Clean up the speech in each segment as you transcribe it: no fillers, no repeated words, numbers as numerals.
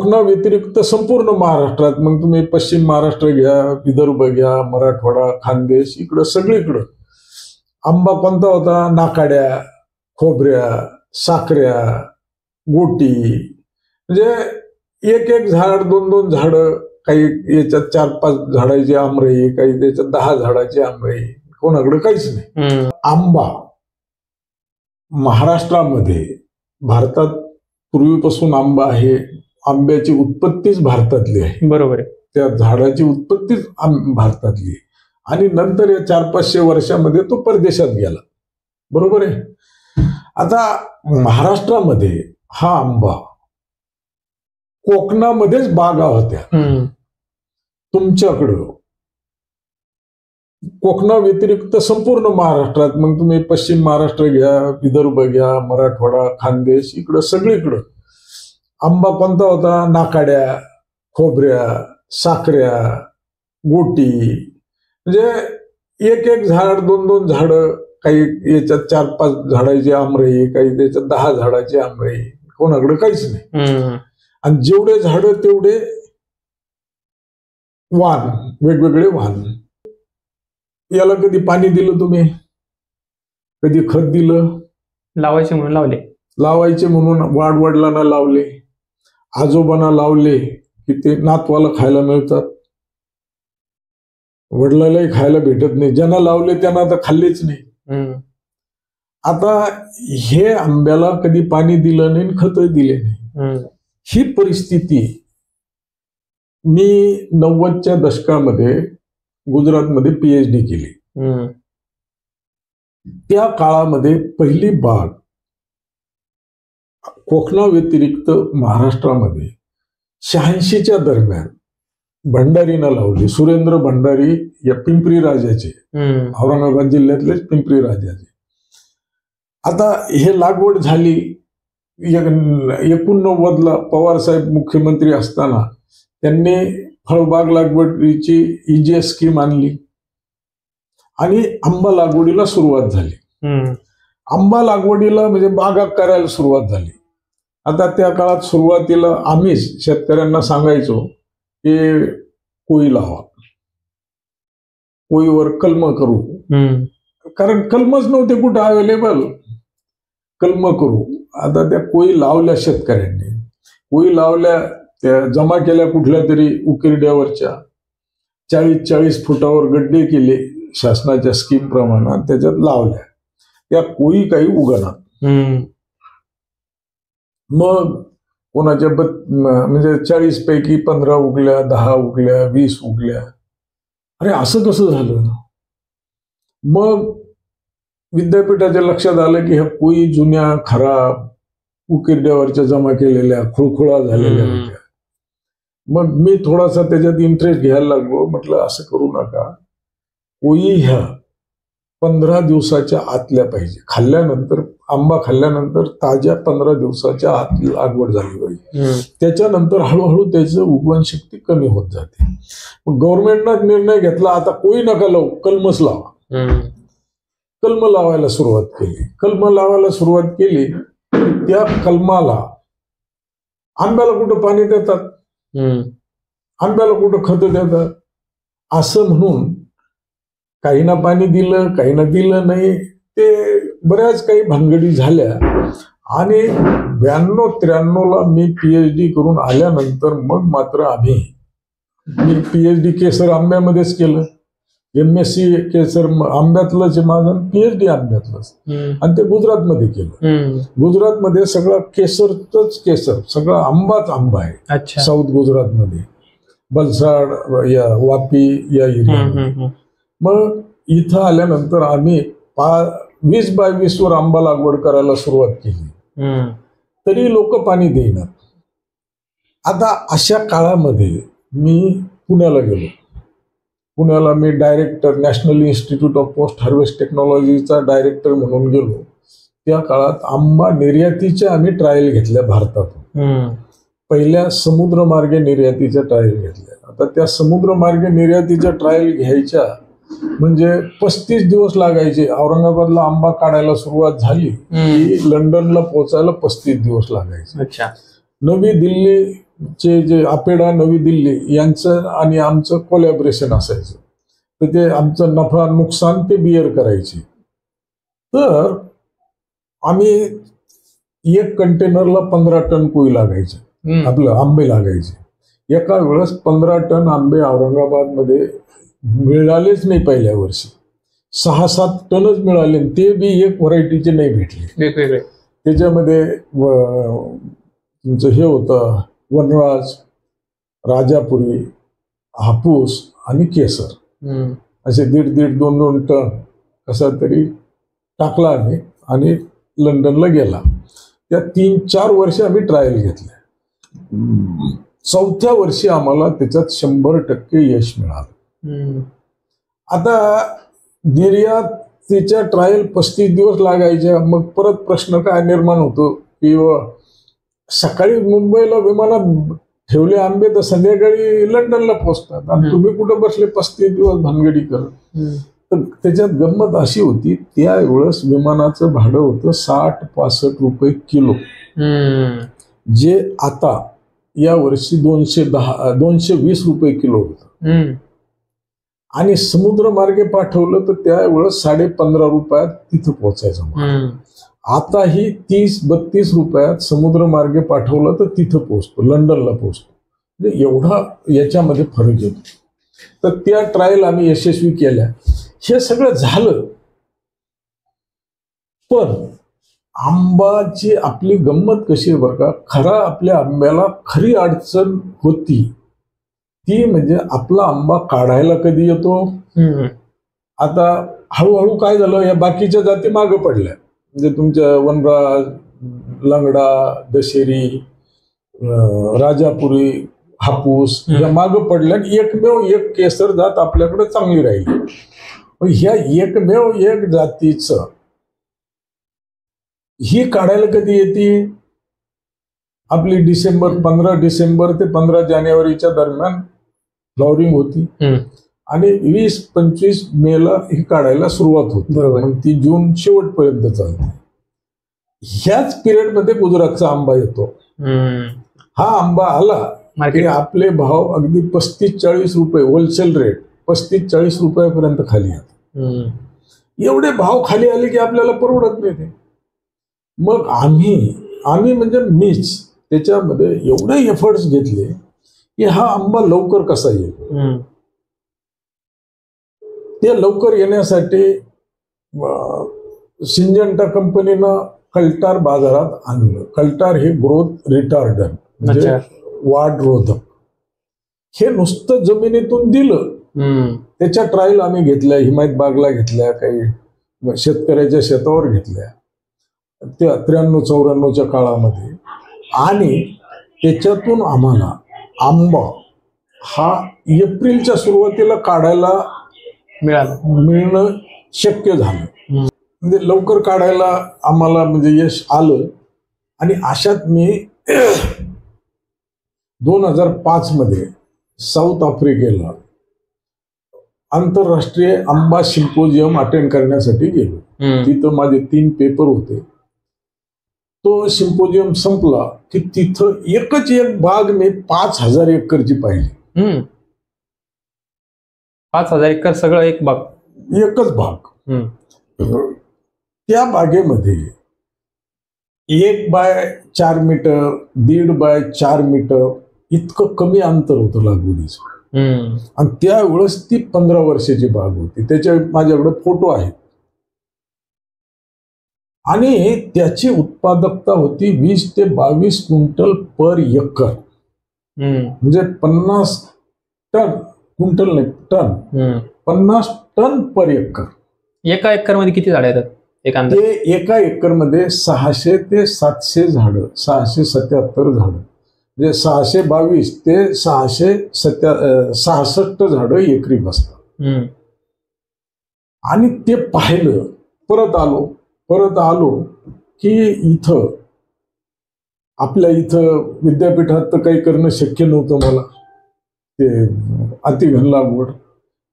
कोकणा व्यतिरिक्त संपूर्ण महाराष्ट्रात, मग तुम्ही पश्चिम महाराष्ट्र घ्या, विदर्भ घ्या, मराठवाडा, खानदेश, इकडं सगळीकडं आंबा कोणता होता? नाकाड्या, खोबऱ्या, साखऱ्या, गोटी, म्हणजे एक एक झाड, दोन दोन झाड, काही याच्यात 4-5 झाडाची आमरई, काही त्याच्यात 10 झाडाची आमरई, कोणाकडे काहीच नाही. आंबा महाराष्ट्रामध्ये, भारतात पूर्वीपासून आंबा आहे. आंब्याची उत्पत्तीच भारतातली आहे. बरोबर आहे. त्या झाडाची उत्पत्तीच भारतातली आहे. आणि नंतर या 400-500 वर्षामध्ये तो परदेशात गेला. बरोबर आहे. आता महाराष्ट्रामध्ये हा आंबा कोकणामध्येच बागा होत्या. तुमच्याकडं कोकणा व्यतिरिक्त संपूर्ण महाराष्ट्रात, मग तुम्ही पश्चिम महाराष्ट्र घ्या, विदर्भ घ्या, मराठवाडा, खानदेश, इकडं सगळीकडं आंबा कोणता होता? नाकाड्या, खोबऱ्या, साखऱ्या, गोटी, म्हणजे एक एक झाड, दोन दोन झाड, काही याच्यात 4-5 झाडाची आमरई, काही त्याच्यात 10 झाडाची आमरई, कोणाकडे काहीच नाही. आणि जेवढे झाड तेवढे वाण, वेगवेगळे वाण. याला कधी पाणी दिलं तुम्ही? कधी खत दिलं? लावायचे म्हणून लावले. लावायचे म्हणून वाडवडिलांना लावले, आजोबांना लावले की ते नातवाला खायला मिळतात. वडिलालाही खायला भेटत नाही. ज्यांना लावले त्यांना आता खाल्लेच नाही. आता हे आंब्याला कधी पाणी दिलं नाही, खत दिले नाही. ही परिस्थिती मी 90च्या दशकामध्ये गुजरातमध्ये PhD केली. त्या काळामध्ये पहिली बाग कोकणा व्यतिरिक्त महाराष्ट्रामध्ये 86च्या दरम्यान भंडारीनं लावली. सुरेंद्र भंडारी या पिंपरी राजाचे, औरंगाबाद जिल्ह्यातले पिंपरी राजाचे. आता हे लागवड झाली 89ला. पवार साहेब मुख्यमंत्री असताना त्यांनी फळबाग लागवडीची EGS स्कीम आणली आणि आंबा लागवडीला सुरुवात झाली. आंबा लागवडीला म्हणजे बागा करायला सुरुवात झाली. आता त्या काळात सुरुवातीला आम्हीच शेतकऱ्यांना सांगायचो की कोळी लावा, कोळीवर कलम करू, कारण कलमच नव्हते कुठं अवेलेबल. कलम करू. आता त्या कोळी लावल्या शेतकऱ्यांनी. कोळी लावल्या, त्या जमा केल्या कुठल्या तरी उकिरड्यावरच्या, 40-40 फुटावर गड्डे केले शासनाच्या स्कीम प्रमाणात, त्याच्यात लावल्या. त्या कोळी काही उगणार. मग कोणाच्या म्हणजे 40 पैकी 15 उगल्या, 10 उगल्या, 20 उगल्या. अरे असं कसं झालं? मग विद्यापीठाच्या लक्षात आलं की ह्या कोळी जुन्या, खराब, उकिरड्यावरच्या जमा केलेल्या, खुळखुळा झालेल्या होत्या. मग मी थोडासा त्याच्यात इंटरेस्ट घ्यायला लागलो. म्हटलं असं करू नका, कोळी ह्या 15 दिवसाच्या आतल्या पाहिजे. खाल्ल्यानंतर, आंबा खाल्ल्यानंतर ताज्या 15 दिवसाच्या आत लागवड झाली पाहिजे. त्याच्यानंतर हळूहळू त्याचं उगवण शक्ती कमी होत जाते. गव्हर्नमेंटनं निर्णय घेतला, आता कोळी नका लावू, कलमच लावा. कलम लावायला सुरुवात केली. कलम लावायला सुरुवात केली. त्या कलमाला आंब्याला कुठं पाणी देतात, आंब्याला कुठं खत देतात, असं म्हणून काहींना पाणी दिलं, काहींना दिलं नाही. ते बऱ्याच काही भानगडी झाल्या. आणि 92-93ला मी PhD करून आल्यानंतर मग मात्र मी PhD केसर आंब्यामध्येच केलं. MSc केसर आंब्यातलंच माझं, PhD आंब्यातलंच. आणि ते गुजरातमध्ये केलं. गुजरातमध्ये सगळं केसरच केसर, सगळं आंबाच आंबा आहे. साऊथ गुजरातमध्ये, बलसाड, या वापी या एरिया. मग इथं आल्यानंतर आम्ही 20 बाय 20 वर आंबा लागवड करायला सुरुवात केली. तरी लोक पाणी देईनात. आता अशा काळामध्ये मी पुण्याला गेलो. पुण्याला मी director, national institute of post harvest टेक्नॉलॉजीचा डायरेक्टर म्हणून गेलो. त्या काळात आंबा निर्यातीच्या आम्ही ट्रायल घेतल्या भारतातून. पहिल्या समुद्रमार्गे निर्यातीच्या ट्रायल घेतल्या. आता त्या समुद्रमार्गे निर्यातीच्या ट्रायल घ्यायच्या म्हणजे 35 दिवस लागायचे. औरंगाबादला आंबा काढायला सुरुवात झाली की लंडनला पोहोचायला 35 दिवस लागायचे. नवी दिल्ली चे जे अपेडा नवी दिल्ली यांचं आणि आमचं कोलॅबरेशन असायचं. तर ते आमचं नफा नुकसान ते बिअर करायचे. तर आम्ही एक कंटेनरला 15 टन कोई लागायचे, आपलं आंबे लागायचे. एका वेळेस 15 टन आंबे औरंगाबादमध्ये मिळालेच नाही पहिल्या वर्षी. 6-7 टनच मिळाले, ते बी एक व्हरायटीचे नाही भेटले, वेगवेगळे. त्याच्यामध्ये तुमचं हे होतं वनराज, राजापुरी, हापूस आणि केसर, असे 1.5-2 टन कसा तरी टाकला आम्ही आणि लंडनला गेला. त्या 3-4 वर्ष आम्ही ट्रायल घेतल्या. 4थ्या वर्षी आम्हाला त्याच्यात 100% यश मिळालं. आता निर्यातीच्या ट्रायल 35 दिवस लागायच्या. मग परत प्रश्न काय निर्माण होतो की सकाळी मुंबईला विमानात ठेवले आंबे तर संध्याकाळी लंडनला पोहोचतात आणि तुम्ही कुठं बसले 35 दिवस भानगडी करत. तर त्याच्यात गंमत अशी होती, त्यावेळेस विमानाचं भाडं होतं 60-65 रुपये किलो, जे आता या वर्षी 220 रुपये किलो होतं. आणि समुद्रमार्गे पाठवलं तर त्यावेळेस 15.5 रुपयात तिथं पोहोचायचं. आताही 30-32 रुपयात समुद्रमार्गे पाठवलं तर तिथं पोहोचतो, लंडनला पोहोचतो. म्हणजे एवढा याच्यामध्ये फरक येतो. तर त्या ट्रायल आम्ही यशस्वी केल्या. हे सगळं झालं, पण आंबाची आपली गंमत कशी आहे बरं का, खरा आपल्या आंब्याला खरी अडचण होती ती म्हणजे आपला आंबा काढायला कधी येतो. आता हळूहळू काय झालं, या बाकीच्या जाती मागे पडल्या. म्हणजे तुमच्या वनराज, लंगडा, दशेरी, राजापुरी, हापूस या मागे पडल्या. एकमेव एक केसर जात आपल्याकडे चांगली राहिली. ह्या एकमेव एक जातीचं ही काढायला कधी येते, आपली 15 डिसेंबर ते 15 जानेवारीच्या दरम्यान फ्लॉवरिंग होती आणि 20-25 मेला ही काढायला सुरुवात होती. मग ती जून शेवटपर्यंत चालते. ह्याच पिरियडमध्ये गुजरातचा आंबा येतो. हा आंबा आला की आपले भाव अगदी 35-40 रुपये होलसेल रेट 35-40 रुपयापर्यंत खाली येतात. एवढे भाव खाली आले की आपल्याला परवडत नाही ते. मग आम्ही म्हणजे मीच त्याच्यामध्ये एवढे एफर्ट्स घेतले की हा आंबा लवकर कसा येईल. ते लवकर येण्यासाठी सिंजंटा कंपनीनं कल्टार बाजारात आणलं. कल्टार हे ग्रोथ रिटार्डर म्हणजे वाढरोधक. हे नुसतं जमिनीतून दिलं. त्याच्या ट्रायल आम्ही घेतल्या, हिमायत बागला घेतल्या, काही शेतकऱ्याच्या शेतावर घेतल्या त्या 93-94च्या काळामध्ये. आणि त्याच्यातून आम्हाला आंबा हा एप्रिलच्या सुरुवातीला काढायला मिळणं शक्य झालं. म्हणजे लवकर काढायला आम्हाला म्हणजे यश आलं. आणि अशात मी 2005 मध्ये साऊथ आफ्रिकेला आंतरराष्ट्रीय आंबा सिम्पोजियम अटेंड करण्यासाठी गेलो. तिथं माझे 3 पेपर होते. तो सिम्पोजियम संपला की तिथं एकच एक बाग मी 5000 एकरची पाहिली. 5000 एकर सगळं एक बाग, एकच बाग. त्या बागेमध्ये 1x4 मीटर 1.5x4 मीटर इतकं कमी अंतर होतं लागवडीचं. आणि त्यावेळेस ती 15 वर्षाची बाग होती. त्याच्या माझ्याकडे फोटो आहेत. आणि त्याची उत्पादकता होती 20 ते 22 क्विंटल पर एकर. म्हणजे 50 टन, क्विंटल नाही टन, 50 टन पर एकर. एका एकर मध्ये किती झाडं येतात? ते एका एकर मध्ये 600 ते 700 झाडं, 677 झाडं, म्हणजे 622 ते 666 झाडं एकरी बसतात. आणि ते पाहिलं. परत आलो की इथं आपल्या इथं विद्यापीठात तर काही करणं शक्य नव्हतं मला, ते अतिघन लागवड.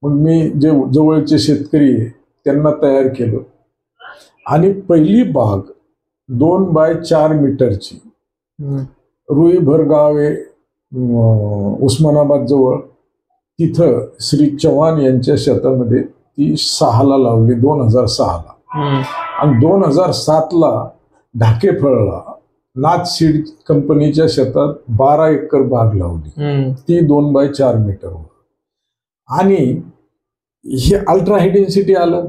मग मी जे जवळचे शेतकरी त्यांना तयार केलं आणि पहिली बाग 2x4 मीटरची रुई भरगावे उस्मानाबाद जवळ, तिथं श्री चव्हाण यांच्या शेतामध्ये ती 6ला लावली, 2006ला. आणि 2007ला ढाकेफळला नाथ सीड कंपनीच्या शेतात 12 एकर बाग लावली, ती 2x4 मीटरवर. आणि हे अल्ट्रा हाय डेन्सिटी आलं.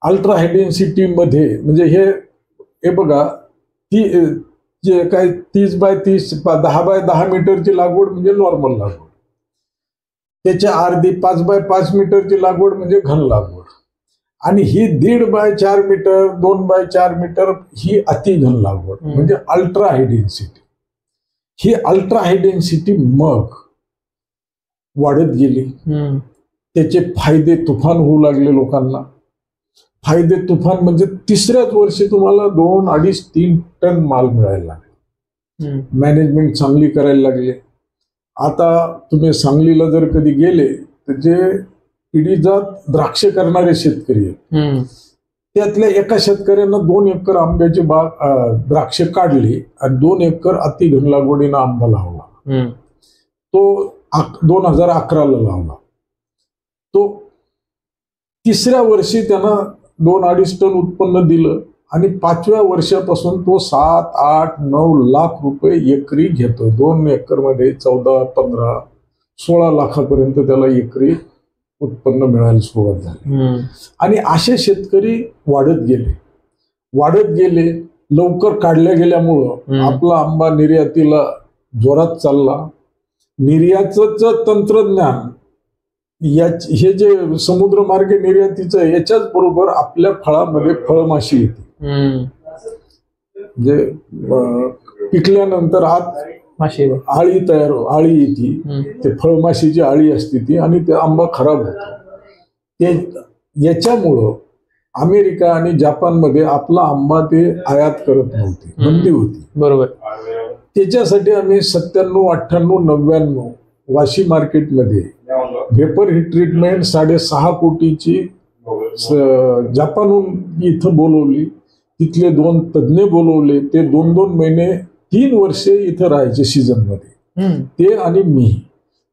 अल्ट्रा हाय डेन्सिटी मध्ये म्हणजे हे बघा, ती जे काय 30x30 10x10 मीटरची लागवड म्हणजे नॉर्मल लागवड, त्याच्या अर्धी 5x5 मीटरची लागवड म्हणजे घन लागवड, आणि ही 1.5x4 मीटर 2x4 मीटर ही अतिघन लागवड म्हणजे अल्ट्रा हाय डेन्सिटी. ही अल्ट्रा हाय डेन्सिटी मग वाढत गेली. त्याचे फायदे तुफान होऊ लागले लोकांना. फायदे तुफान म्हणजे तिसऱ्याच वर्षी तुम्हाला 2, 2.5, 3 टन माल मिळायला लागले. मॅनेजमेंट चांगली करायला लागले. आता तुम्ही सांगलीला जर कधी गेले तर जे पिढीजात द्राक्ष करणारे शेतकरी आहेत, त्यातल्या एका शेतकऱ्यानं 2 एकर आंब्याची बाग द्राक्ष काढली आणि 2 एकर अतिघन लागवडीनं आंबा लावला. तो 2011ला लावला. तो तिसऱ्या वर्षी त्यांना 2-2.5 टन उत्पन्न दिलं आणि 5व्या वर्षापासून तो 7, 8, 9 लाख रुपये एकरी घेतो. 2 एकरमध्ये 14, 15, 16 लाखापर्यंत त्याला एकरी उत्पन्न मिळायला सुरुवात झाली. आणि असे शेतकरी वाढत गेले. लवकर काढल्या गेल्यामुळं आपला आंबा निर्यातीला जोरात चालला. निर्यातीचं तंत्रज्ञान हे जे समुद्रमार्गे निर्यातीचं, याच्याच बरोबर आपल्या फळामध्ये फळमाशी येते. जे पिकल्यानंतर आत आळी येते, ते फळमाशीची आळी असते ती, आणि ते आंबा खराब होतो. याच्यामुळं अमेरिका आणि जपानमध्ये आपला आंबा ते आयात करत नव्हते, बंदी होती. बरोबर. त्याच्यासाठी आम्ही 97, 98, 99 वाशी मार्केटमध्ये व्हेपर हीट ट्रीटमेंट 6.5 कोटीची जपानहून इथं बोलवली. तिथले 2 तज्ज्ञ बोलवले. ते 2-2 महिने 3 वर्षे इथं राहायचे सीझनमध्ये, ते आणि मी.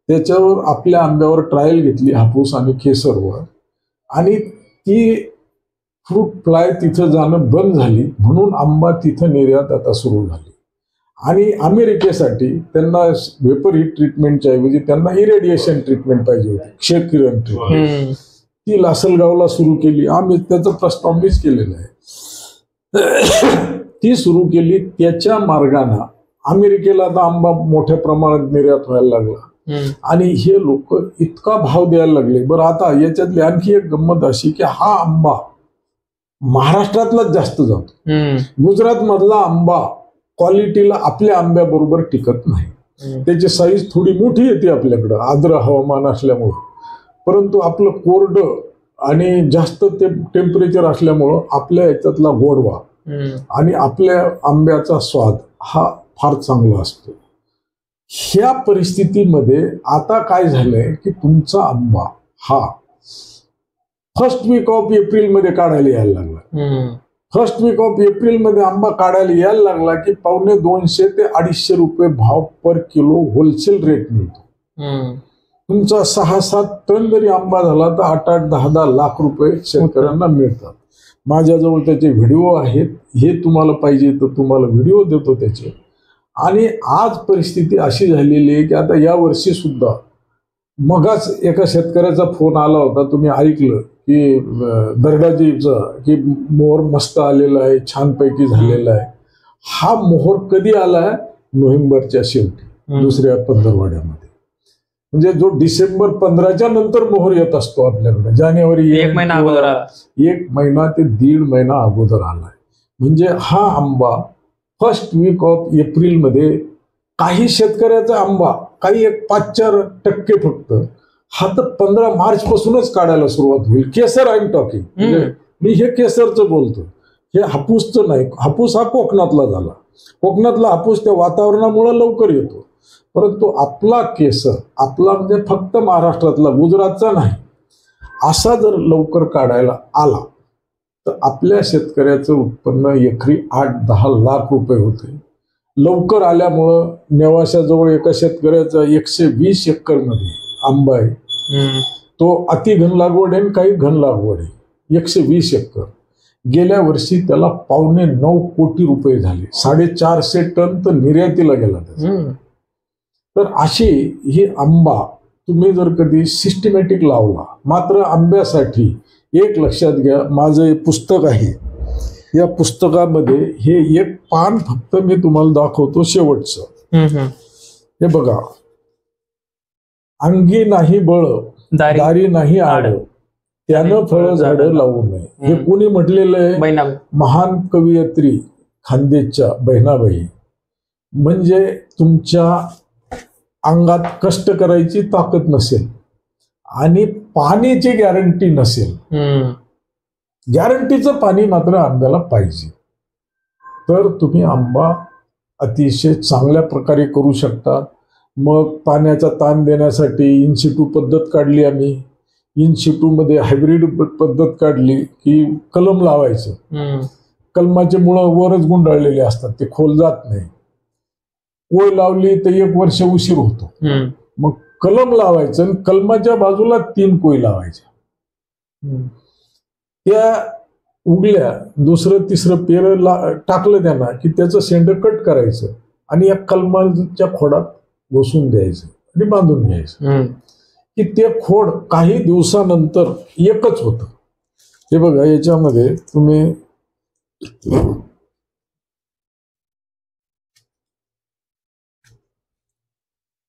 त्याच्यावर आपल्या आंब्यावर ट्रायल घेतली, हापूस आणि केसरवर, आणि ती फ्रूट फ्लाय तिथं जाणं बंद झाली. म्हणून आंबा तिथं निर्यात आता सुरू झाली. आणि अमेरिकेसाठी त्यांना व्हेपर हीट ट्रीटमेंटच्या ऐवजी त्यांना इरेडिएशन ट्रीटमेंट पाहिजे होती, क्षकिरण ट्रीटमेंट. ती लासलगावला सुरू केली. आम्ही त्याचा प्रस्ताव मीच केलेला आहे. ती सुरू केली. त्याच्या मार्गाने अमेरिकेला आता आंबा मोठ्या प्रमाणात निर्यात व्हायला लागला आणि हे लोक इतका भाव द्यायला लागले. बरं, आता याच्यातली आणखी एक गंमत अशी की हा आंबा महाराष्ट्रातलाच जास्त जातो. गुजरात मधला आंबा क्वालिटीला आपल्या आंब्याबरोबर टिकत नाही. त्याची साईज थोडी मोठी येते आपल्याकडं आर्द्र हवामान असल्यामुळं, परंतु आपलं कोरडं आणि जास्त टेम्परेचर असल्यामुळं आपल्या याच्यातला गोडवा आणि आपल्या आंब्याचा स्वाद हा फार चांगला असतो. ह्या परिस्थितीमध्ये आता काय झालंय की तुमचा आंबा हा फर्स्ट वीक ऑफ एप्रिलमध्ये काढायला यायला लागला. फर्स्ट वीक ऑफ एप्रिलमध्ये आंबा काढायला यायला लागला की 250 ते 250 रुपये भाव पर किलो होलसेल रेट मिळतो. तुमचा 6-7 टन जरी आंबा झाला तर 8-8, 10-10 लाख रुपये शेतकऱ्यांना मिळतात. माझ्याजवळ त्याचे व्हिडिओ आहेत. हे तुम्हाला पाहिजे तर तुम्हाला व्हिडिओ देतो त्याचे. आणि आज परिस्थिती अशी झालेली आहे की आता या वर्षी सुद्धा, मगाच एका शेतकऱ्याचा फोन आला होता, तुम्ही ऐकलं की दर्डाजीचा की मोहर मस्त आलेला आहे, छानपैकी झालेला आहे. हा मोहर कधी आलाय? नोव्हेंबरच्या शेवटी, दुसऱ्या पंधरवड्यामध्ये. म्हणजे जो डिसेंबर 15च्या नंतर मोहर येत असतो आपल्याकडे, जानेवारी 1 महिना अगोदर आला. 1 महिना ते 1.5 महिना अगोदर आलाय. म्हणजे हा आंबा फर्स्ट वीक ऑफ एप्रिलमध्ये, काही शेतकऱ्याचा आंबा काही 5-4% फक्त, हा तर 15 मार्च पासूनच काढायला सुरुवात होईल. केसर आय एम टॉकिंग, मी हे केसरचं बोलतो, हे हापूसचं नाही. हापूस हा कोकणातला झाला. कोकणातला हापूस त्या वातावरणामुळे लवकर येतो. परंतु आपला केसर, आपला म्हणजे फक्त महाराष्ट्रातला, गुजरातचा नाही, असा जर लवकर काढायला आला तर आपल्या शेतकऱ्याचं उत्पन्न एकरी 8-10 लाख रुपये होते. लवकर आल्यामुळं नेवाशाजवळ एका शेतकऱ्याचा 120 एकरमध्ये आंबा आहे. तो अति घन लागवड आहे आणि काही घन लागवड आहे. 120 एकर. गेल्या वर्षी त्याला 8.25 कोटी रुपये झाले. 450 टन तर निर्यातीला गेला त्याचा. तर अशी ही आंबा तुम्ही जर कधी सिस्टमॅटिक लावला. मात्र आंब्यासाठी एक लक्षात घ्या, माझं हे पुस्तक आहे, या पुस्तकामध्ये हे एक पान फक्त मी तुम्हाला दाखवतो शेवटचं. हे बघा, अंगी नाही बळ दारी नाही आड, त्यानं फळ झाडं लावू नये. हे कोणी म्हटलेलं आहे? महान कवयित्री खानदेशच्या बहिणाबाई. म्हणजे तुमच्या अंगात कष्ट करायची ताकद नसेल आणि पाण्याची गॅरंटी नसेल, गॅरंटीचं पाणी मात्र आंब्याला पाहिजे, तर तुम्ही आंबा अतिशय चांगल्या प्रकारे करू शकता. मग पाण्याचा ताण देण्यासाठी इन सिटू पद्धत काढली आम्ही. इन सिटू मध्ये हायब्रिड पद्धत काढली की कलम लावायचं. कलमाचे मुळं वरच गुंडाळलेले असतात, ते खोल जात नाही. कोय लावली तर 1 वर्ष उशीर होतो. मग कलम लावायचं आणि कलमाच्या बाजूला 3 कोय लावायच्या. त्या उगल्या, दुसरं तिसरं पेर टाकलं त्यांना की त्याचं शेंड कट करायचं आणि या कलमाच्या खोडात घुसून द्यायचं आणि बांधून घ्यायचं की ते खोड काही दिवसानंतर एकच होतं. हे बघा, याच्यामध्ये तुम्ही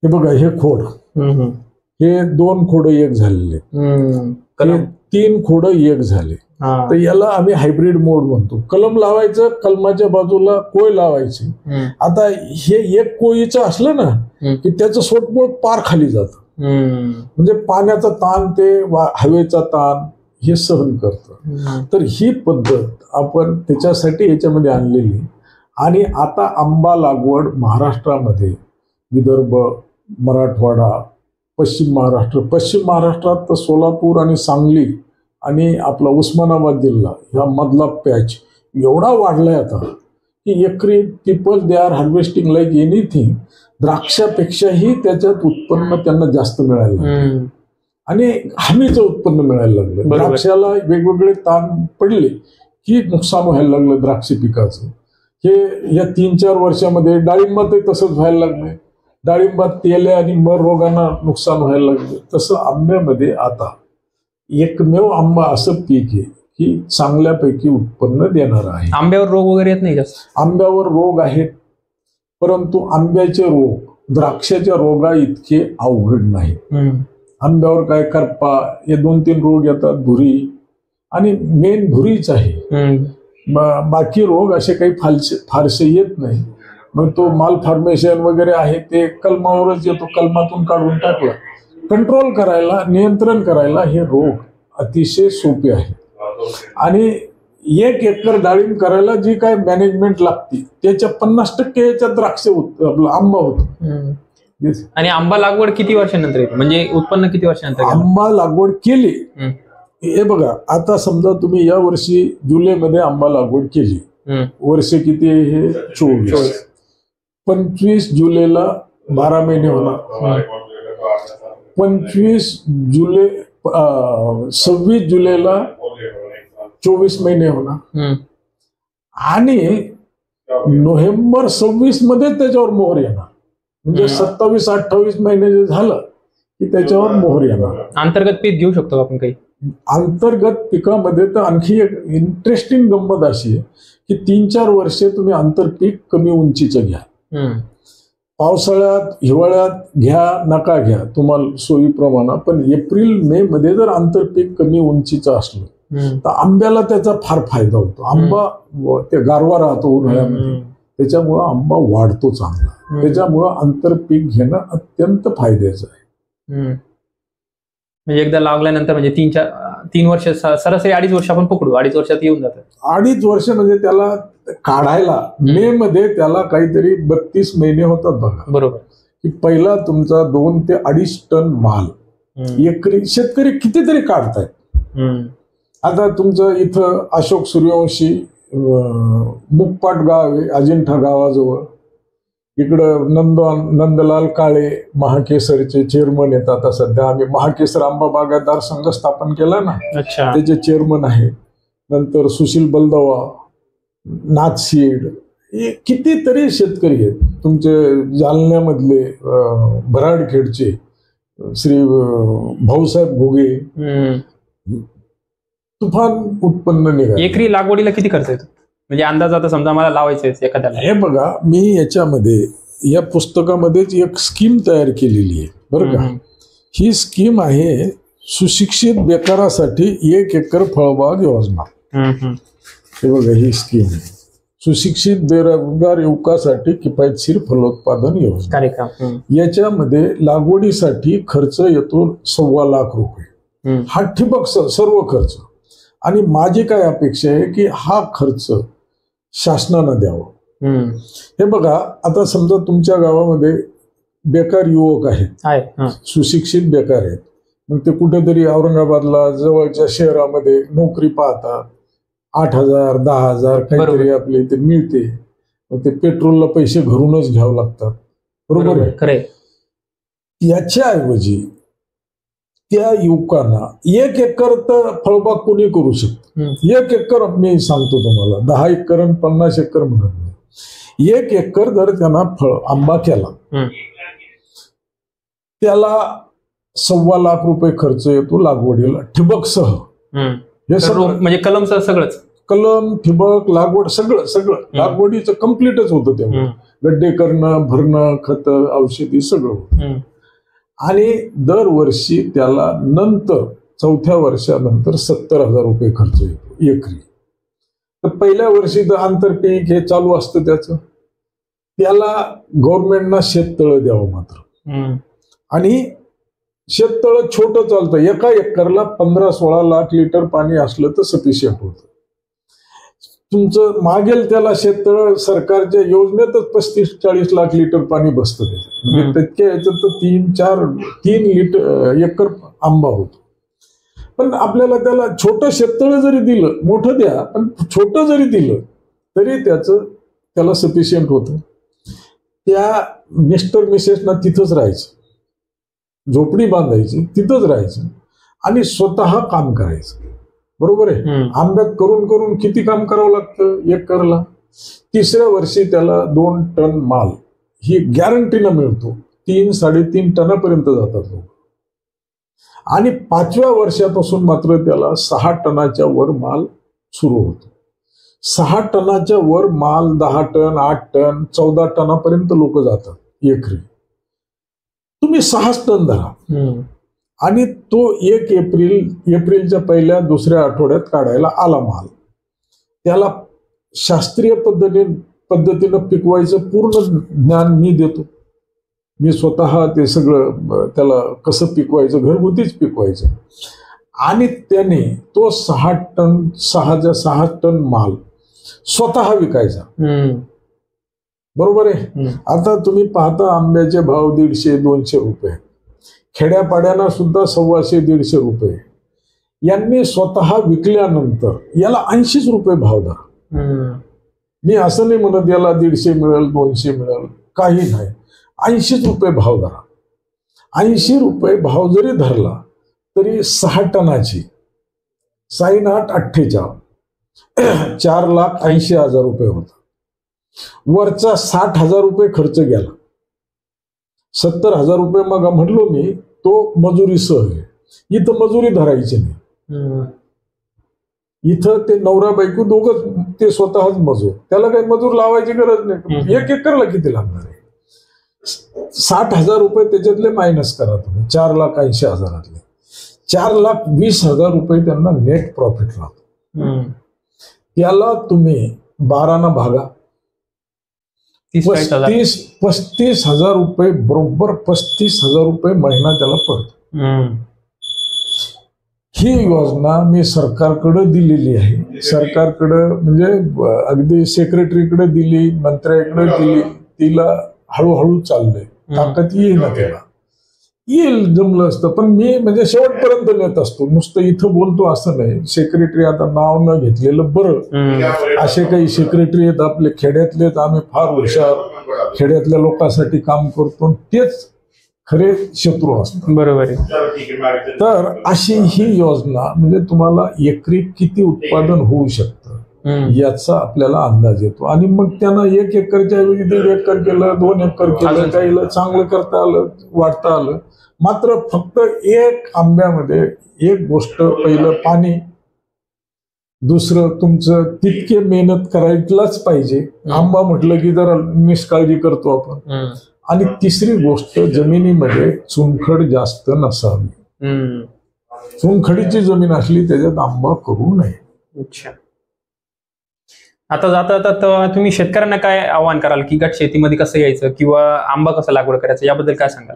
हे बघा, हे खोड, हे 2 खोड एक झालेले, 3 खोड एक झाले. तर याला आम्ही हायब्रिड मोड म्हणतो. कलम लावायचं, कलमाच्या बाजूला कोय लावायची. आता हे एक कोयीचं असलं ना की त्याचं सोटमोळ पार खाली जातं. म्हणजे पाण्याचा ताण, ते हवेचा ताण हे सहन करतं. तर ही पद्धत आपण त्याच्यासाठी याच्यामध्ये आणलेली. आणि आता आंबा लागवड महाराष्ट्रामध्ये विदर्भ, मराठवाडा, पश्चिम महाराष्ट्रात तर सोलापूर आणि सांगली आणि आपला उस्मानाबाद जिल्हा ह्या मधला पॅच एवढा वाढलाय आता की एकरी people they are harvesting like anything. द्राक्षापेक्षाही त्याच्यात उत्पन्न त्यांना जास्त मिळायला लागलं आणि हमीचं उत्पन्न मिळायला लागलं. द्राक्षाला वेगवेगळे ताण पडले की नुकसान व्हायला लागलं द्राक्ष पिकाचं. हे या 3-4 वर्षामध्ये डाळिंबातही तसंच व्हायला लागलं. डाळिंबात तेल्या आणि मर रोगांना नुकसान व्हायला लागलं. तसं आंब्यामध्ये आता एकमेव आंबा असं पीक आहे की चांगल्यापैकी उत्पन्न देणार आहे. आंब्यावर रोग वगैरे येत नाही जास्त? आंब्यावर रोग आहेत, परंतु आंब्याचे रोग द्राक्षाच्या रोगा इतके अवघड नाही. आंब्यावर काय करपा, हे 2-3 रोग येतात, भुरी, आणि मेन भुरीच आहे. बाकी रोग असे काही फारसे येत नाही. मग तो माल फॉर्मेशन वगैरे आहे ते कलमावरच येतो. कलमातून काढून टाकला. कंट्रोल करायला, नियंत्रण करायला हे रोग अतिशय सोपे आहे. आणि 1 एकर डाळिंब करायला जी काय मॅनेजमेंट लागते त्याच्या 50% याच्यात द्राक्ष आपला आंबा होतो. आणि आंबा लागवड किती वर्षानंतर येते, म्हणजे उत्पन्न किती वर्षानंतर? आंबा लागवड केली, हे बघा, आता समजा तुम्ही या वर्षी जुलैमध्ये आंबा लागवड केली, वर्ष किती आहे हे? 24. 25 जुलैला 12 महिने होणार. 26 जुलैला 24 महिने होणार. आणि नोव्हेंबर 26 मध्ये त्याच्यावर मोहर येणार. म्हणजे 27-28 महिने जे झालं की त्याच्यावर मोहर येणार. अंतर्गत पीक घेऊ शकतो आपण काही? अंतर्गत पिकामध्ये तर आणखी एक इंटरेस्टिंग गंमत अशी आहे की 3-4 वर्षे तुम्ही आंतरपीक कमी उंचीचं घ्या. पावसाळ्यात, हिवाळ्यात घ्या, नका घ्या, तुम्हाला सोयीप्रमाणे. पण एप्रिल-मे मध्ये जर आंतरपीक कमी उंचीचं असलं तर आंब्याला त्याचा फार फायदा होतो. आंबा ते गारवा राहतो उन्हाळ्यामध्ये, त्याच्यामुळं आंबा वाढतो चांगला. त्याच्यामुळं आंतरपीक घेणं अत्यंत फायद्याचं आहे. म्हणजे एकदा लागल्यानंतर म्हणजे 3 वर्ष, सरासरी 2.5 वर्ष आपण पकडू, 2.5 वर्षात येऊन जातात. 2.5 वर्ष म्हणजे त्याला काढायला मे मध्ये त्याला काहीतरी 32 महिने होतात बघा. बरोबर. की पहिला तुमचा 2 ते 2.5 टन माल एकरी शेतकरी कितीतरी काढतायत. आता तुमचं इथं अशोक सूर्यवंशी मुकपाट गाव आहे, अजिंठा गावाजवळ. इकडं नंदलाल काळे महाकेसरचे चेअरमन आहेत. आता सध्या आम्ही महाकेसर आंबा बागायतदार संघ स्थापन केला ना, अच्छा. त्याचे चेअरमन आहे. नंतर सुशील बलदवा, नाथसीड, हे कितीतरी शेतकरी आहेत. तुमचे जालन्यामधले भराडखेडचे श्री भाऊसाहेब घोगे, तुफान उत्पन्न निघाले. एकरी लागवडीला किती खर्च येतो म्हणजे अंदाज? आता समजा मला लावायचं एखाद्याला. हे बघा, मी याच्यामध्ये या पुस्तकामध्येच एक स्कीम तयार केलेली आहे बरं का. ही स्कीम आहे सुशिक्षित बेकारासाठी 1 एकर फळबाग योजना. हे बघा, ही स्कीम आहे सुशिक्षित बेरोजगार युवकासाठी किफायतशीर फलोत्पादन योजना. याच्यामध्ये लागवडीसाठी खर्च येतो 2.25 लाख रुपये. हा ठिबक सर्व खर्च. आणि माझी काय अपेक्षा आहे की हा खर्च शासनानं द्यावा. हे बघा, आता समजा तुमच्या गावामध्ये बेकार युवक आहेत, सुशिक्षित बेकार आहेत, मग ते कुठेतरी औरंगाबादला जवळच्या शहरामध्ये नोकरी पाहतात. 8,000 10,000 काहीतरी आपले इथे मिळते. मग ते पेट्रोलला पैसे घरूनच घ्यावं लागतात. बरोबर आहे. याच्याऐवजी त्या युवकांना 1 एकर तर फळबाग कोणी करू शकतो. 1 एकर मी सांगतो तुम्हाला, 10 एकर आणि 50 एकर म्हणत नाही. 1 एकर जर त्यांना आंबा केला, त्याला 2.25 लाख रुपये खर्च येतो लागवडीला ठिबक सह. हे सगळं म्हणजे कलम सगळंच, कलम, ठिबक, लागवड सगळं लागवडीचं कम्प्लीटच होतं. तेव्हा गड्डे करणं, भरणं, खत, औषधी सगळं होतं. आणि दरवर्षी त्याला नंतर 4थ्या वर्षानंतर 70,000 रुपये खर्च येतो एकरी. तर पहिल्या वर्षी तर आंतरपीक हे चालू असतं त्याचं. त्याला गव्हर्नमेंटना शेततळ द्यावं मात्र. आणि शेततळ छोटं चालतं. 1 एकरला 15-16 लाख लिटर पाणी असलं तर सफिशियंट होतं. तुमचं मागेल त्याला शेततळ सरकारच्या योजनेतच 35-40 लाख लिटर पाणी बसतं. म्हणजे तितक्या याच्यात तर 3 एकर आंबा होतो. पण आपल्याला त्याला छोटं शेततळ जरी दिलं, मोठं द्या पण छोटं जरी दिलं तरी त्याला सफिशियंट होतं. त्या मिस्टर मिसेसना तिथंच राहायचं, झोपडी बांधायची, तिथंच राहायचं आणि स्वतः काम करायचं. बरोबर आहे. आंब्यात करून करून किती काम करावं लागतं एकरला. 3ऱ्या वर्षी त्याला 2 टन माल ही गॅरंटीनं मिळतो. 3-3.5 टनापर्यंत जातात लोक. आणि 5व्या वर्षापासून मात्र त्याला 6 टनाच्या वर माल सुरू होतो. 6 टनाच्या वर माल 10 टन, 8 टन, 14 टनापर्यंत लोक जातात एकरी. तुम्ही 6 टन धरा. आणि तो 1 एप्रिलच्या 1-2 आठवड्यात काढायला आला माल. त्याला शास्त्रीय पद्धतीनं पिकवायचं पूर्ण ज्ञान मी देतो. मी स्वतः ते सगळं त्याला कसं पिकवायचं, घरगुतीच पिकवायचं. आणि त्याने तो 6 टन माल स्वतः विकायचा. बरोबर आहे. आता तुम्ही पाहता आंब्याचे भाव 150-200 रुपये. खेड्यापाड्यांना सुद्धा 125-150 रुपये. यांनी स्वतः विकल्यानंतर याला 80 रुपये भाव धरा. मी असं नाही म्हणत याला 150 मिळेल, 200 मिळेल, काही नाही. 80 रुपये भाव धरा. 80 रुपये भाव जरी धरला तरी 6 टनाची 6×8 = 4,80,000 रुपये होता. वरचा 60,000 रुपये खर्च गेला. 70,000 रुपये मग म्हटलो मी तो मजुरीसह आहे. इथं मजुरी धरायची नाही. इथं ते नवरा बायको दोघं ते स्वतःच मजूर. त्याला काही मजूर लावायची गरज नाही. 1 एकरला किती लागणार आहे? 60,000 रुपये त्याच्यातले मायनस करा तुम्ही. 4,80,000 4,20,000 रुपये त्यांना नेट प्रॉफिट राहतो. त्याला तुम्ही 12 भागा. 35,000 रुपये बरोबर 35,000 रुपये महिना त्याला पडतो. ही योजना मी सरकारकडे दिलेली आहे. सरकारकडे म्हणजे अगदी सेक्रेटरीकडे दिली, मंत्र्याकडे दिली. तिला हळूहळू चाललंय. ताकद येईल ना त्याला. येईल, जमलं असतं. पण मी म्हणजे शेवटपर्यंत नेत असतो, नुसतं इथं बोलतो असं नाही. सेक्रेटरी आता नाव न घेतलेलं बरं. असे काही सेक्रेटरी आहेत आपले खेड्यातले, आम्ही फार हुशार खेड्यातल्या लोकांसाठी काम करतो, तेच खरे शत्रू असतात. बरोबर आहे. तर अशी ही योजना म्हणजे तुम्हाला एकरी किती उत्पादन होऊ शकतं याचा आपल्याला अंदाज येतो. आणि मग त्यांना 1 एकरच्या ऐवजी 1.5 एकर केलं, 2 एकर केलं, काही चांगलं करता आलं, वाढता आलं. मात्र फक्त एक आंब्यामध्ये एक गोष्ट, पहिलं पाणी, दुसरं तुमचं तितके मेहनत करायलाच पाहिजे. आंबा म्हटलं की जरा निष्काळजी करतो आपण. आणि तिसरी गोष्ट, जमिनीमध्ये चुनखड जास्त नसावी. चुनखडीची जमीन असली त्याच्यात आंबा करू नये. अच्छा. आता जाता जाता तुम्ही शेतकऱ्यांना काय आवाहन कराल की गट शेतीमध्ये कसं यायचं किंवा आंबा कसं लागवड करायचं याबद्दल काय सांगाल?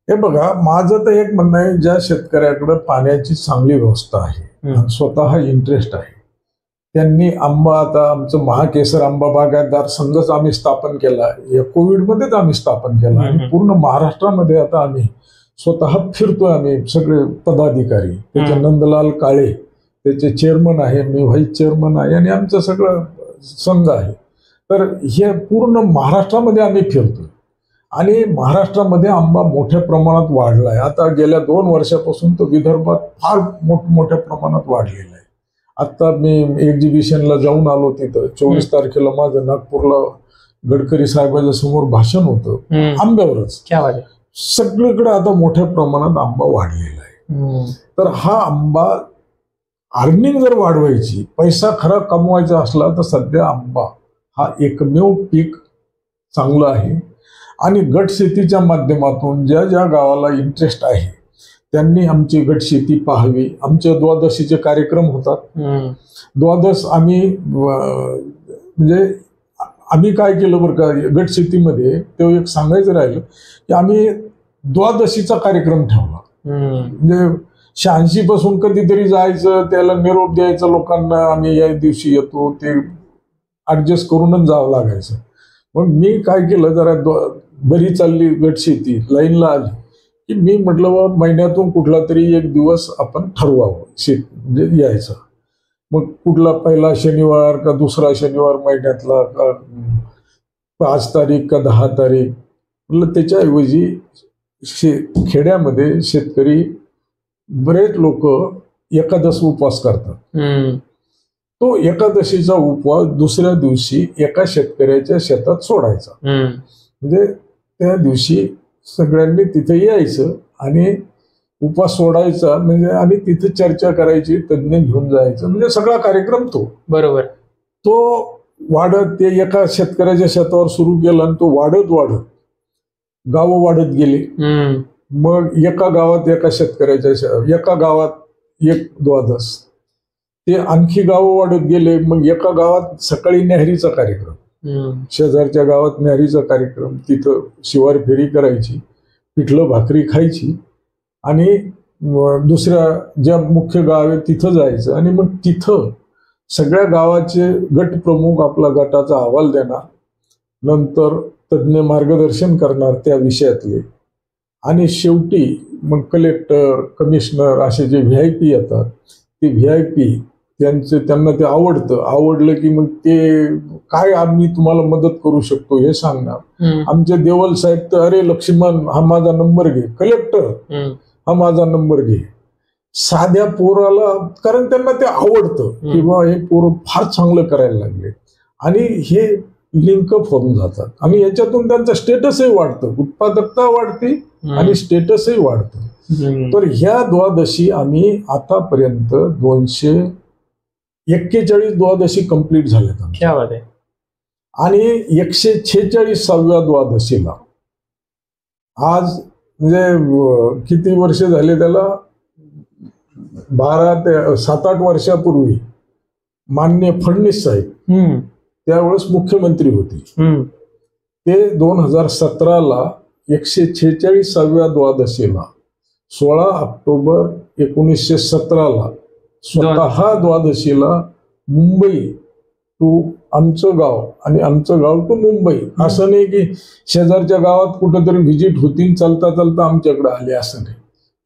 हे बघा, माझं तर एक म्हणणं आहे, ज्या शेतकऱ्याकडे पाण्याची चांगली व्यवस्था आहे, स्वतः इंटरेस्ट आहे, त्यांनी आंबा, आता आमचं महाकेसर आंबा बागायतदार संघच आम्ही स्थापन केला, या कोविडमध्येच आम्ही स्थापन केला. आणि पूर्ण महाराष्ट्रामध्ये आता आम्ही स्वतः फिरतोय, आम्ही सगळे पदाधिकारी. त्याचे नंदलाल काळे त्याचे चेअरमन आहे, मी व्हाईस चेअरमन आहे, आणि आमचं सगळं संघ आहे. तर हे पूर्ण महाराष्ट्रामध्ये आम्ही फिरतोय आणि महाराष्ट्रामध्ये आंबा मोठ्या प्रमाणात वाढलाय. आता गेल्या 2 वर्षापासून तो विदर्भात फार मोठ्या प्रमाणात वाढलेला आहे. आता मी एक्झिबिशनला जाऊन आलो, तिथं 24 तारखेला माझं नागपूरला गडकरी साहेबांच्या समोर भाषण होतं आंब्यावरच. सगळीकडे आता मोठ्या प्रमाणात आंबा वाढलेला आहे. तर हा आंबा अर्निंग जर वाढवायची, पैसा खरा कमवायचा असला तर सध्या आंबा हा एकमेव पीक चांगलं आहे. आणि गट शेतीच्या माध्यमातून ज्या ज्या गावाला इंटरेस्ट आहे त्यांनी आमची गट शेती पाहावी. आमचे द्वादशीचे कार्यक्रम होतात. द्वादश आम्ही म्हणजे आम्ही काय केलं बरं का, गट शेतीमध्ये ते एक सांगायचं राहिलं की आम्ही द्वादशीचा कार्यक्रम ठेवला. म्हणजे 86 पासून कधीतरी जायचं, त्याला निरोप द्यायचा लोकांना, आम्ही या दिवशी येतो, ते ऍडजस्ट करूनच जावं लागायचं. मग मी काय केलं, जरा बरी चालली गट शेती, लाईनला आली की मी म्हटलं बा, महिन्यातून कुठला तरी एक दिवस आपण ठरवावं म्हणजे यायचं. मग कुठला पहिला शनिवार का दुसरा शनिवार महिन्यातला, का 5 तारीख का 10 तारीख, म्हटलं त्याच्याऐवजी खेड्यामध्ये शेतकरी बरेच लोक एकादश उपवास करतात. तो एकादशीचा उपवास दुसऱ्या दिवशी एका शेतकऱ्याच्या शेतात सोडायचा. म्हणजे त्या दिवशी सगळ्यांनी तिथे यायचं आणि उपवास सोडायचा, म्हणजे आणि तिथे चर्चा करायची, तज्ज्ञ घेऊन जायचं, म्हणजे सगळा कार्यक्रम तो बरोबर तो वाढत, ते एका शेतकऱ्याच्या शेतावर सुरू केला आणि तो वाढत गावं वाढत गेली. मग एका गावात एका शेतकऱ्याच्या, एका गावात एक द्वादश, ते आणखी गावं वाढत गेले. मग एका गावात सकाळी न्याहारीचा कार्यक्रम, शेजारच्या गावात न्याहारीचा कार्यक्रम, तिथं शिवार फेरी करायची, पिठलं भाकरी खायची आणि दुसऱ्या ज्या मुख्य गाव आहे तिथं जायचं. आणि मग तिथं सगळ्या गावाचे गट प्रमुख आपला गटाचा अहवाल देणार, नंतर तज्ज्ञ मार्गदर्शन करणार त्या विषयातले, आणि शेवटी मग कलेक्टर, कमिशनर असे जे VIP येतात, ते VIP त्यांना ते आवडलं की मग ते काय आम्ही तुम्हाला मदत करू शकतो हे सांगणार. आमचे देवल साहेब तर, अरे लक्ष्मण हा माझा नंबर घे, कलेक्टर हा माझा नंबर घे. साध्या पोराला, कारण त्यांना ते आवडतं की बा हे पोरं फार चांगलं करायला लागले, आणि हे लिंकअप होऊन जातात आणि याच्यातून त्यांचं स्टेटसही वाढतं, उत्पादकता वाढते आणि स्टेटसही वाढतं. तर ह्या द्वादशी आम्ही आतापर्यंत 241 द्वादशी कंप्लीट झाल्यात आणि 146व्या द्वादशीला आज म्हणजे किती वर्ष झाले त्याला, 12 ते 7-8 वर्षापूर्वी माननीय फडणवीस साहेब त्यावेळेस मुख्यमंत्री होते. ते 2017ला 146व्या द्वादशीला 16 ऑक्टोबर 1917ला स्वतः द्वादशीला मुंबई टू आमचं गाव आणि आमचं गाव टू मुंबई, असं नाही की शेजारच्या गावात कुठंतरी व्हिजिट होती चालता चालता आमच्याकडे आले, असं नाही.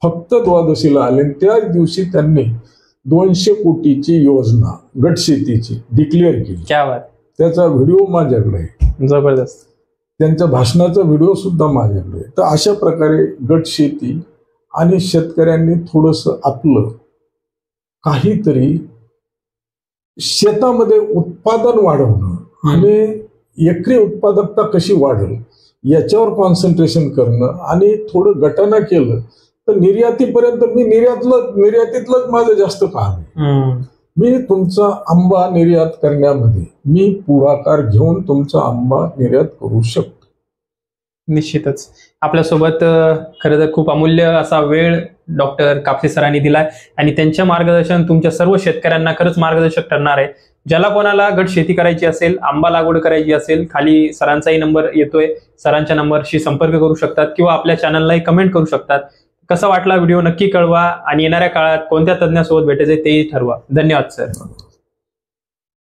फक्त द्वादशीला आले. त्याच दिवशी त्यांनी 200 कोटीची योजना गट शेतीची डिक्लेअर केली. क्या बात. त्याचा व्हिडिओ माझ्याकडे आहे. जबरदस्त. त्यांच्या भाषणाचा व्हिडिओ सुद्धा माझ्याकडे आहे. तर अशा प्रकारे गट शेती आणि शेतकऱ्यांनी थोडंसं आपलं काहीतरी शेतामध्ये उत्पादन वाढवणं आणि एकरी उत्पादकता कशी वाढेल याच्यावर कॉन्सन्ट्रेशन करणं आणि थोडं गटाना केलं तर निर्यातीपर्यंत, मी निर्यातीतलंच माझं जास्त काम आहे. मी तुमचा आंबा निर्यात करण्यामध्ये मी पुढाकार घेऊन तुमचा आंबा निर्यात करू शकतो. निश्चितच. आपल्यासोबत खरं तर खूप अमूल्य असा वेळ डॉक्टर कापसे सरांनी दिलाय आणि त्यांच्या मार्गदर्शन तुमच्या सर्व शेतकऱ्यांना खरंच मार्गदर्शक ठरणार आहे. ज्याला कोणाला गट शेती करायची असेल, आंबा लागवड करायची असेल, खाली सरांचाही नंबर येतोय, सरांच्या नंबरशी संपर्क करू शकतात किंवा आपल्या चॅनललाही कमेंट करू शकतात. कसा वाटला व्हिडिओ नक्की कळवा आणि येणाऱ्या काळात कोणत्या तज्ञासोबत भेटायचे तेही ठरवा. धन्यवाद सर.